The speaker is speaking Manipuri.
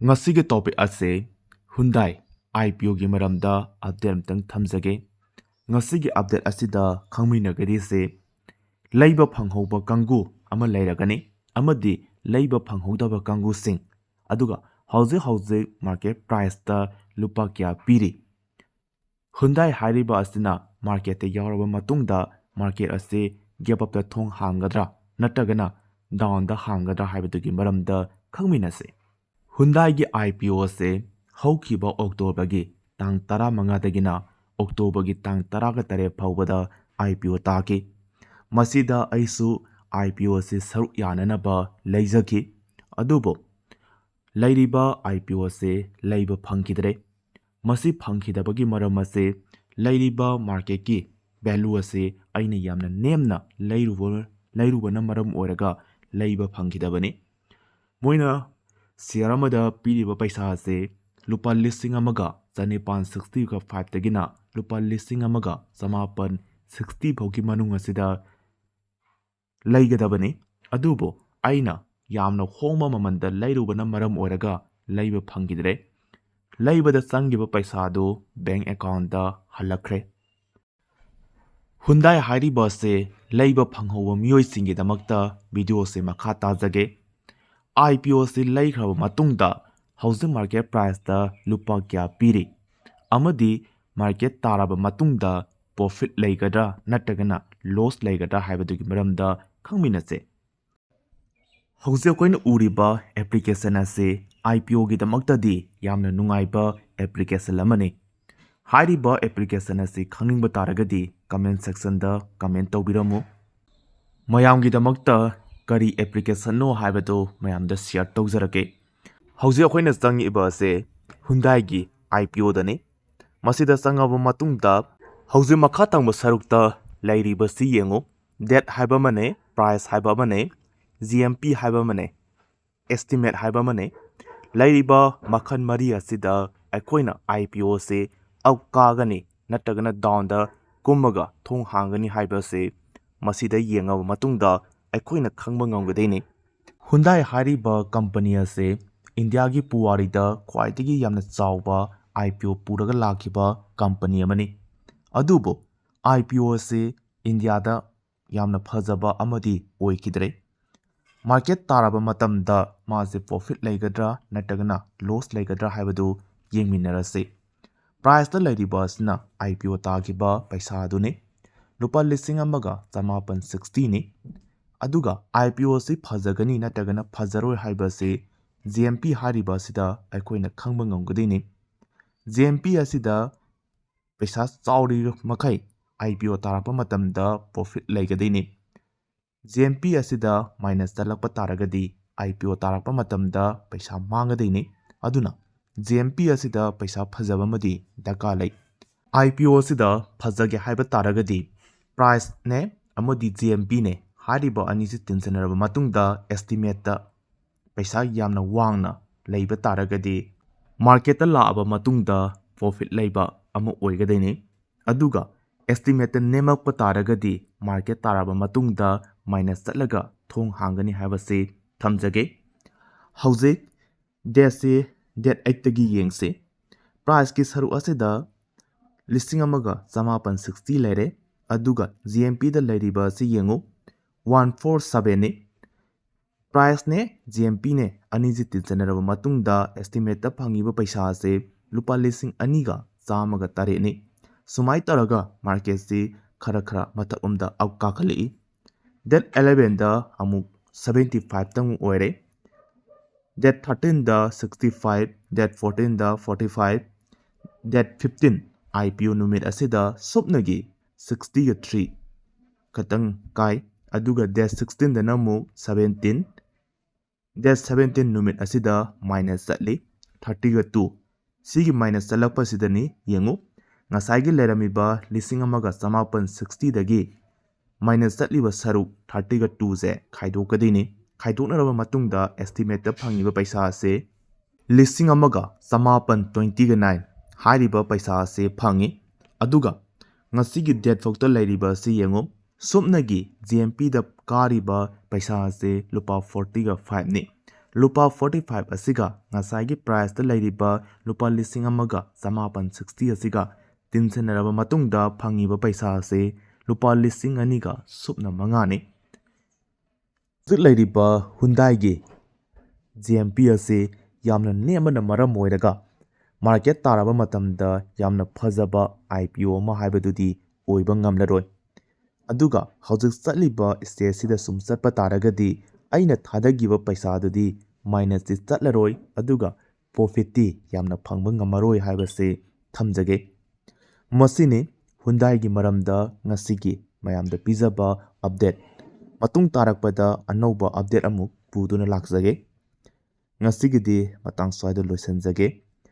ꯉꯁꯤꯒꯤ ꯇꯣꯄꯤꯛ ꯑꯁꯤ Hyundai IPOꯒꯤ ꯃꯔꯝꯗ ꯑꯞꯗꯦꯠ ꯑꯃꯇꯪ ꯊꯝꯖꯒꯦ꯫ ꯉꯁꯤꯒꯤ ꯑꯞꯗꯦꯠ ꯑꯁꯤꯗ ꯈꯪꯃꯤꯟꯅꯒꯗꯧꯔꯤꯁꯤ ꯂꯩꯕ ꯐꯪꯍꯧꯕ ꯀꯥꯡꯕꯨ ꯑꯃ ꯂꯩꯔꯒꯅꯤ ꯑꯃꯗꯤ ꯂꯩꯕ ꯐꯪꯍꯧꯗꯕ ꯀꯥꯡꯕꯨꯁꯤꯡ ꯑꯗꯨꯒ ꯍꯧꯖꯤꯛ ꯃꯥꯔꯀꯦꯠ ꯄ꯭ꯔꯥꯏꯁꯇ ꯂꯨꯄꯥ ꯀꯌꯥ ꯄꯤꯔꯤ꯫ Hyundai ꯍꯥꯏꯔꯤꯕ ꯑꯁꯤꯅ ꯃꯥꯔꯀꯦꯠꯇ ꯌꯥꯎꯔꯕ ꯃꯇꯨꯡꯗ ꯃꯥꯔꯀꯦꯠ ꯑꯁꯤ ꯒꯦꯞ ꯑꯞꯇ ꯊꯣꯡ ꯍꯥꯡꯒꯗ꯭ꯔꯥ ꯅꯠꯇ꯭ꯔꯒꯅ ꯗꯥꯎꯟꯗ ꯍꯥꯡꯒꯗ꯭ꯔꯥ ꯍꯥꯏꯕꯗꯨꯒꯤ ꯃꯔꯝꯗ ꯈꯪꯃꯤꯟꯅꯁꯤ꯫ Hyundaiꯒꯤ IPO ꯑꯁꯤ ꯍꯧꯈꯤꯕ ꯑꯣꯛꯇꯣꯕꯔꯒꯤ ꯇꯥꯡ 15ꯗꯒꯤꯅ ꯑꯣꯛꯇꯣꯕꯔꯒꯤ ꯇꯥꯡ 18 ꯐꯥꯎꯕꯗ IPO ꯇꯥꯈꯤ꯫ ꯃꯁꯤꯗ ꯑꯩꯁꯨ IPO ꯑꯁꯤ ꯁꯔꯨꯛ ꯌꯥꯅꯅꯕ ꯂꯩꯖꯈꯤ꯫ ꯑꯗꯨꯕꯨ ꯂꯩꯔꯤꯕ IPO ꯑꯁꯤ ꯂꯩꯕ ꯐꯪꯈꯤꯗ꯭ꯔꯦ꯫ ꯃꯁꯤ ꯐꯪꯈꯤꯗꯕꯒꯤ ꯃꯔꯝ ꯑꯁꯤ ꯂꯩꯔꯤꯕ ꯃꯥꯔꯀꯦꯠꯀꯤ ꯚꯦꯂꯨ ꯑꯁꯤ ꯑꯩꯅ ꯌꯥꯝꯅ ꯅꯦꯝꯅ ꯂꯩꯔꯨꯕꯅ ꯃꯔꯝ ꯑꯣꯏꯔꯒ ꯂꯩꯕ ꯐꯪꯈꯤꯗꯕꯅꯤ꯫ ꯃꯣꯏꯅ ꯁꯤꯌꯔ ꯑꯃꯗ ꯄꯤꯔꯤꯕ ꯄꯩꯁꯥ ꯑꯁꯤ ꯂꯨꯄꯥ 1,765ꯗꯒꯤꯅ ꯂꯨꯄꯥ 1,960 ꯐꯥꯎꯒꯤ ꯃꯅꯨꯡ ꯑꯁꯤꯗ ꯂꯩꯒꯗꯕꯅꯤ꯫ ꯑꯗꯨꯕꯨ ꯑꯩꯅ ꯌꯥꯝꯅ ꯍꯣꯡꯕ ꯃꯃꯟꯗ ꯂꯩꯔꯨꯕꯅ ꯃꯔꯝ ꯑꯣꯏꯔꯒ ꯂꯩꯕ ꯐꯪꯈꯤꯗ꯭ꯔꯦ꯫ ꯂꯩꯕꯗ ꯆꯪꯈꯤꯕ ꯄꯩꯁꯥꯗꯨ ꯕꯦꯡꯛ ꯑꯦꯀꯥꯎꯟꯇꯗ ꯍꯜꯂꯛꯈ꯭ꯔꯦ꯫ Hyundai ꯍꯥꯏꯔꯤꯕ ꯑꯁꯤ ꯂꯩꯕ ꯐꯪꯍꯧꯕ ꯃꯤꯑꯣꯏꯁꯤꯡꯒꯤꯗꯃꯛꯇ ꯚꯤꯗꯤꯑꯣꯁꯤ ꯃꯈꯥ ꯇꯥꯖꯒꯦ꯫ IPO ꯑꯁꯤ ꯂꯩꯈ꯭ꯔꯕ ꯃꯇꯨꯡꯗ ꯍꯧꯖꯤꯛ ꯃꯥꯔꯀꯦꯠ ꯄ꯭ꯔꯥꯏꯁꯇ ꯂꯨꯄꯥ ꯀꯌꯥ ꯄꯤꯔꯤ ꯑꯃꯗꯤ ꯃꯥꯔꯀꯦꯠ ꯇꯥꯔꯕ ꯃꯇꯨꯡꯗ ꯄ꯭ꯔꯣꯐꯤꯠ ꯂꯩꯒꯗ꯭ꯔꯥ ꯅꯠꯇ꯭ꯔꯒꯅ ꯂꯣꯁ ꯂꯩꯒꯗ꯭ꯔꯥ ꯍꯥꯏꯕꯗꯨꯒꯤ ꯃꯔꯝꯗ ꯈꯪꯃꯤꯟꯅꯁꯦ꯫ ꯍꯧꯖꯤꯛ ꯑꯩꯈꯣꯏꯅ ꯎꯔꯤꯕ ꯑꯦꯄ꯭ꯂꯤꯀꯦꯁꯟ ꯑꯁꯤ IPOꯒꯤꯗꯃꯛꯇꯗꯤ ꯌꯥꯝꯅ ꯅꯨꯡꯉꯥꯏꯕ ꯑꯦꯄ꯭ꯂꯤꯀꯦꯁꯟ ꯑꯃꯅꯤ꯫ ꯍꯥꯏꯔꯤꯕ ꯑꯦꯄ꯭ꯂꯤꯀꯦꯁꯟ ꯑꯁꯤ ꯈꯪꯅꯤꯡꯕ ꯇꯥꯔꯒꯗꯤ ꯀꯃꯦꯟꯠ ꯁꯦꯛꯁꯟꯗ ꯀꯃꯦꯟꯠ ꯇꯧꯕꯤꯔꯝꯃꯨ꯫ ꯃꯌꯥꯝꯒꯤꯗꯃꯛꯇ ꯀꯔꯤ ꯑꯦꯄ꯭ꯂꯤꯀꯦꯁꯟꯅꯣ ꯍꯥꯏꯕꯗꯨ ꯃꯌꯥꯝꯗ ꯁꯤꯌꯔ ꯇꯧꯖꯔꯛꯀꯦ꯫ ꯍꯧꯖꯤꯛ ꯑꯩꯈꯣꯏꯅ ꯆꯪꯉꯛꯏꯕ ꯑꯁꯤ Hyundaiꯒꯤ IPOꯗꯅꯤ꯫ ꯃꯁꯤꯗ ꯆꯪꯉꯕ ꯃꯇꯨꯡꯗ ꯍꯧꯖꯤꯛ ꯃꯈꯥ ꯊꯪꯕ ꯁꯔꯨꯛꯇ ꯂꯩꯔꯤꯕꯁꯤ ꯌꯦꯡꯉꯨ꯫ ꯗꯦꯠ ꯍꯥꯏꯕ ꯑꯃꯅꯦ, ꯄ꯭ꯔꯥꯏꯁ ꯍꯥꯏꯕ ꯑꯃꯅꯦ, GMP ꯍꯥꯏꯕ ꯑꯃꯅꯦ, ꯑꯦꯁꯇꯤꯃꯦꯠ ꯍꯥꯏꯕ ꯑꯃꯅꯦ꯫ ꯂꯩꯔꯤꯕ ꯃꯈꯜ ꯃꯔꯤ ꯑꯁꯤꯗ ꯑꯩꯈꯣꯏꯅ IPO ꯑꯁꯤ ꯑꯞ ꯀꯥꯒꯅꯤ ꯅꯠꯇ꯭ꯔꯒꯅ ꯗꯥꯎꯟꯗ ꯀꯨꯝꯃꯒ ꯊꯣꯡ ꯍꯥꯡꯒꯅꯤ ꯍꯥꯏꯕ ꯑꯁꯤ ꯃꯁꯤꯗ ꯌꯦꯡꯉꯕ ꯃꯇꯨꯡꯗ ꯑꯩꯈꯣꯏꯅ ꯈꯪꯕ ꯉꯝꯒꯗꯣꯏꯅꯤ꯫ Hyundai ꯍꯥꯏꯔꯤꯕ ꯀꯝꯄꯅꯤ ꯑꯁꯤ ꯏꯟꯗꯤꯌꯥꯒꯤ ꯄꯨꯋꯥꯔꯤꯗ ꯈ꯭ꯋꯥꯏꯗꯒꯤ ꯌꯥꯝꯅ ꯆꯥꯎꯕ IPO ꯄꯨꯔꯒ ꯂꯥꯛꯈꯤꯕ ꯀꯝꯄꯅꯤ ꯑꯃꯅꯤ꯫ ꯑꯗꯨꯕꯨ IPO ꯑꯁꯤ ꯏꯟꯗꯤꯌꯥꯗ ꯌꯥꯝꯅ ꯐꯖꯕ ꯑꯃꯗꯤ ꯑꯣꯏꯈꯤꯗ꯭ꯔꯦ꯫ ꯃꯥꯔꯀꯦꯠ ꯇꯥꯔꯕ ꯃꯇꯝꯗ ꯃꯥꯁꯤ ꯄ꯭ꯔꯣꯐꯤꯠ ꯂꯩꯒꯗ꯭ꯔꯥ ꯅꯠꯇ꯭ꯔꯒꯅ ꯂꯣꯁ ꯂꯩꯒꯗ꯭ꯔꯥ ꯍꯥꯏꯕꯗꯨ ꯌꯦꯡꯃꯤꯟꯅꯔꯁꯤ꯫ ꯄ꯭ꯔꯥꯏꯁꯇ ꯂꯩꯔꯤꯕ ꯑꯁꯤꯅ IPO ꯇꯥꯈꯤꯕ ꯄꯩꯁꯥ ꯑꯗꯨꯅꯤ꯫ ꯂꯨꯄꯥ 1,960ꯅꯤ꯫ ꯑꯗꯨꯒ IPO ꯑꯁꯤ ꯐꯖꯒꯅꯤ ꯅꯠꯇ꯭ꯔꯒꯅ ꯐꯖꯔꯣꯏ ꯍꯥꯏꯕ ꯑꯁꯤ GMP ꯍꯥꯏꯔꯤꯕ ꯑꯁꯤꯗ ꯑꯩꯈꯣꯏꯅ ꯈꯪꯕ ꯉꯝꯒꯗꯣꯏꯅꯤ꯫ GMP ꯑꯁꯤꯗ ꯄꯩꯁꯥ ꯆꯥꯎꯔꯤꯕ ꯃꯈꯩ IPO ꯇꯥꯔꯛꯄ ꯃꯇꯝꯗ ꯄ꯭ꯔꯣꯐꯤꯠ ꯂꯩꯒꯗꯣꯏꯅꯤ꯫ GMP ꯑꯁꯤꯗ ꯃꯥꯏꯅꯁ ꯆꯠꯂꯛꯄ ꯇꯥꯔꯒꯗꯤ IPO ꯇꯥꯔꯛꯄ ꯃꯇꯝꯗ ꯄꯩꯁా ꯃꯥꯡꯒꯗꯣꯏꯅꯤ꯫ ꯑꯗꯨꯅ GMP ꯑꯁꯤꯗ ꯄꯩꯁꯥ ꯐꯖꯕ ꯑꯃꯗꯤ ꯗꯔꯀꯥꯔ ꯂꯩ꯫ IPO ꯑꯁꯤꯗ ꯐꯖꯒꯦ ꯍꯥꯏꯕ ꯇꯥꯔꯒꯗꯤ ꯄ꯭ꯔꯥꯏꯁꯅꯦ ꯑꯃꯗꯤ GMPꯅꯦ ꯍꯥꯏꯔꯤꯕ ꯑꯅꯤꯁꯤ ꯇꯤꯟꯁꯤꯟꯅꯔꯕ ꯃꯇꯨꯡꯗ ꯑꯦꯁꯇꯤꯃꯦꯠꯇ ꯄꯩꯁꯥ ꯌꯥꯝꯅ ꯋꯥꯡꯅ ꯂꯩꯕ ꯇꯥꯔꯒꯗꯤ ꯃꯥꯔꯀꯦꯠꯇ ꯂꯥꯛꯑꯕ ꯃꯇꯨꯡꯗ ꯄ꯭ꯔꯣꯐꯤꯠ ꯂꯩꯕ ꯑꯃ ꯑꯣꯏꯒꯗꯣꯏꯅꯤ꯫ ꯑꯗꯨꯒ ꯑꯦꯁꯇꯤꯃꯦꯠꯇ ꯅꯦꯝꯃꯛꯄ ꯇꯥꯔꯒꯗꯤ ꯃꯥꯔꯀꯦꯠ ꯇꯥꯔꯕ ꯃꯇꯨꯡꯗ ꯃꯥꯏꯅꯁ ꯆꯠꯂꯒ ꯊꯣꯡ ꯍꯥꯡꯒꯅꯤ ꯍꯥꯏꯕꯁꯤ ꯊꯝꯖꯒꯦ꯫ ꯍꯧꯖꯤꯛ ꯗꯦꯠꯁꯤ ꯗꯦꯠ 8ꯇꯒꯤ ꯌꯦꯡꯁꯤ꯫ ꯄ꯭ꯔꯥꯏꯁꯀꯤ ꯁꯔꯨꯛ ꯑꯁꯤꯗ 1,960 ꯂꯩꯔꯦ꯫ ꯑꯗꯨꯒ GMPꯗ ꯂꯩꯔꯤꯕ ꯑꯁꯤ ꯌꯦꯡꯉꯨ 147ꯅꯤ꯫ ꯄ꯭ꯔꯥꯏꯁꯅꯦ GMPꯅꯦ ꯑꯅꯤꯁꯤ ꯇꯤꯟꯁꯤꯟꯅꯔꯕ ꯃꯇꯨꯡꯗ ꯑꯦꯁꯇꯤꯃꯦꯠꯇ ꯐꯪꯉꯤꯕ ꯄꯩꯁꯥ ꯑꯁꯤ ꯂꯨꯄꯥ 2,108ꯅꯤ꯫ ꯁꯨꯃꯥꯏꯅ ꯇꯧꯔꯒ ꯃꯥꯔꯀꯦꯠꯁꯤ ꯈꯔ ꯃꯊꯛꯂꯣꯝꯗ ꯑꯞ ꯀꯥꯈꯠꯂꯛꯏ꯫ ꯗꯦꯠ 11ꯗ ꯑꯃꯨꯛ 75ꯇꯪ ꯑꯣꯏꯔꯦ꯫ ꯗꯦꯠ 13ꯗ 65, ꯗꯦꯠ 14ꯗ 45, ꯗꯦꯠ 15 IPO ꯅꯨꯃꯤꯠ ꯑꯁꯤꯗ ꯁꯨꯞꯅꯒꯤ 63 ꯈꯛꯇꯪ ꯀꯥꯏ꯫ ꯑꯗꯨꯒ ꯗꯦꯠ 16ꯗꯅ ꯑꯃꯨꯛ 17, ꯗꯦꯠ 17 ꯅꯨꯃꯤꯠ ꯑꯁꯤꯗ ꯃꯥꯏꯅꯁ ꯆꯠꯂꯤ 32꯫ ꯁꯤꯒꯤ ꯃꯥꯏꯅꯁ ꯆꯠꯂꯛꯄꯁꯤꯗꯅꯤ ꯌꯦꯡꯉꯨ ꯉꯁꯥꯏꯒꯤ ꯂꯩꯔꯝꯃꯤꯕ 1,960ꯗꯒꯤ ꯃꯥꯏꯅꯁ ꯆꯠꯂꯤꯕ ꯁꯔꯨꯛ 32ꯁꯦ ꯈꯥꯏꯗꯣꯛꯀꯗꯣꯏꯅꯤ꯫ ꯈꯥꯏꯗꯣꯛꯅꯔꯕ ꯃꯇꯨꯡꯗ ꯑꯦꯁꯇꯤꯃꯦꯠꯇ ꯐꯪꯉꯤꯕ ꯄꯩꯁꯥ ꯑꯁꯤ 1,129 ꯍꯥꯏꯔꯤꯕ ꯄꯩꯁꯥ ꯑꯁꯤ ꯐꯪꯉꯤ꯫ ꯑꯗꯨꯒ ꯉꯁꯤꯒꯤ ꯗꯦꯠ ꯐꯥꯎꯇ ꯂꯩꯔꯤꯕ ꯑꯁꯤ ꯌꯦꯡꯉꯨ ꯁꯨꯞꯅꯒꯤ GMPꯗ ꯀꯥꯔꯤꯕ ꯄꯩꯁꯥ ꯑꯁꯤ ꯂꯨꯄꯥ 45ꯅꯤ꯫ lupa 45 asiga ngasai gi price ta lairiba lupa lising amaga samapan 60 asiga tinsenaraba matungda phangiba paisa ase lupa lising aniga supna mangani zik lairiba Hyundai gi GMP ase yamna nemana maram oiraga market taraba matamda yamna phajaba IPO ma haibadudi oiba ngamlaroi aduga hauzik chatliba stage sida sum chatpa taragadi aina thadagiba paisa adudi minus ti chatlaroi aduga profit ti yamna phangba ngamaroi haibase thamjage masini Hyundai gi maramda ngasigi mayamda pijaba update matung tarakpada anauba update amuk puduna lakjage ngasigidi matang swaida loisanjage